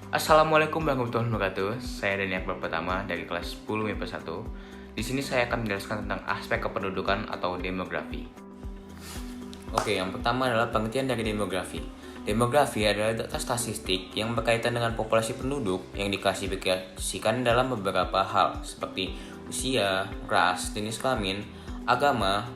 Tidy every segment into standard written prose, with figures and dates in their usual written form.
Assalamualaikum warahmatullahi wabarakatuh. Saya Daniel pertama dari kelas 10 MIPA 1. Di sini saya akan menjelaskan tentang aspek kependudukan atau demografi. Oke, yang pertama adalah pengertian dari demografi. Demografi adalah data statistik yang berkaitan dengan populasi penduduk yang diklasifikasikan dalam beberapa hal seperti usia, ras, jenis kelamin, agama,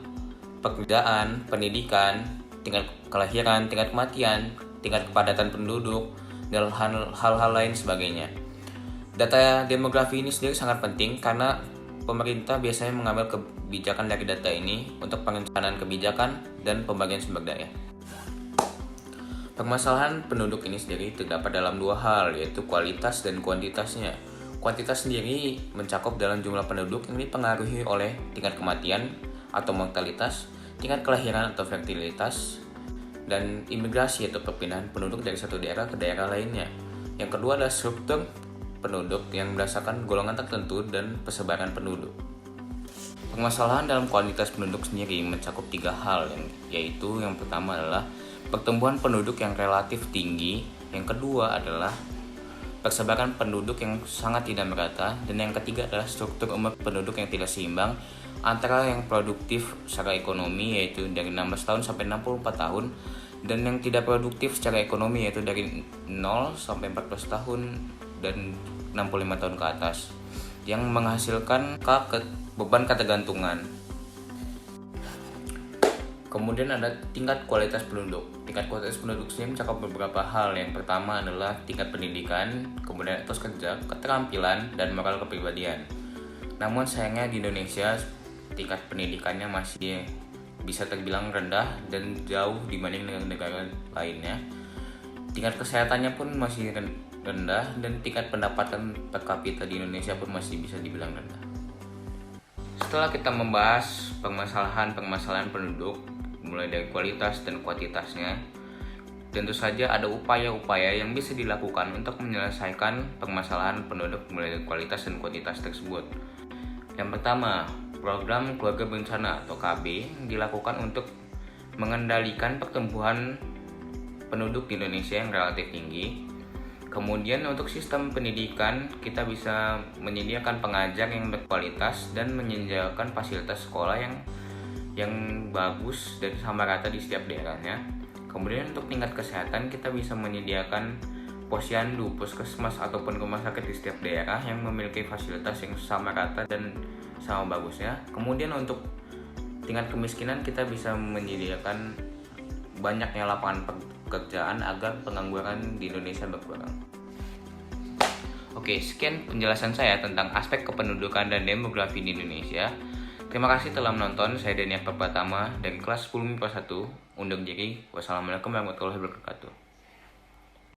pekerjaan, pendidikan, tingkat kelahiran, tingkat kematian, tingkat kepadatan penduduk, dan hal-hal lain sebagainya. Data demografi ini sendiri sangat penting karena pemerintah biasanya mengambil kebijakan dari data ini untuk perencanaan kebijakan dan pembagian sumber daya. Permasalahan penduduk ini sendiri terdapat dalam dua hal, yaitu kualitas dan kuantitasnya. Kuantitas sendiri mencakup dalam jumlah penduduk yang dipengaruhi oleh tingkat kematian atau mortalitas, tingkat kelahiran atau fertilitas, dan imigrasi atau perpindahan penduduk dari satu daerah ke daerah lainnya. Yang kedua adalah struktur penduduk yang berdasarkan golongan tertentu dan persebaran penduduk. Permasalahan dalam kuantitas penduduk sendiri mencakup tiga hal, yaitu yang pertama adalah pertumbuhan penduduk yang relatif tinggi, yang kedua adalah persebaran penduduk yang sangat tidak merata, dan yang ketiga adalah struktur umur penduduk yang tidak seimbang antara yang produktif secara ekonomi yaitu dari 16 tahun sampai 64 tahun dan yang tidak produktif secara ekonomi yaitu dari 0 sampai 14 tahun dan 65 tahun ke atas yang menghasilkan beban ketergantungan. Kemudian ada tingkat kualitas penduduk. Tingkat kualitas penduduk sendiri mencakup beberapa hal. Yang pertama adalah tingkat pendidikan, kemudian etos kerja, keterampilan, dan moral kepribadian. Namun sayangnya di Indonesia tingkat pendidikannya masih bisa terbilang rendah dan jauh dibanding dengan negara lainnya. Tingkat kesehatannya pun masih rendah dan tingkat pendapatan per kapita di Indonesia pun masih bisa dibilang rendah. Setelah kita membahas permasalahan penduduk mulai dari kualitas dan kuantitasnya, tentu saja ada upaya-upaya yang bisa dilakukan untuk menyelesaikan permasalahan penduduk mulai dari kualitas dan kuantitas tersebut. Yang pertama, program keluarga berencana atau KB dilakukan untuk mengendalikan pertumbuhan penduduk di Indonesia yang relatif tinggi. Kemudian untuk sistem pendidikan, kita bisa menyediakan pengajar yang berkualitas dan menyediakan fasilitas sekolah yang bagus dan sama rata di setiap daerahnya. Kemudian untuk tingkat kesehatan, kita bisa menyediakan posyandu, puskesmas ataupun rumah sakit di setiap daerah yang memiliki fasilitas yang sama rata dan sama bagusnya. Kemudian untuk tingkat kemiskinan, kita bisa menyediakan banyaknya lapangan pekerjaan agar pengangguran di Indonesia berkurang. Oke, sekian penjelasan saya tentang aspek kependudukan dan demografi di Indonesia. Terima kasih telah menonton. Saya Daniel pertama dari kelas 10 MIPA 1 undur diri. Wassalamualaikum warahmatullahi wabarakatuh.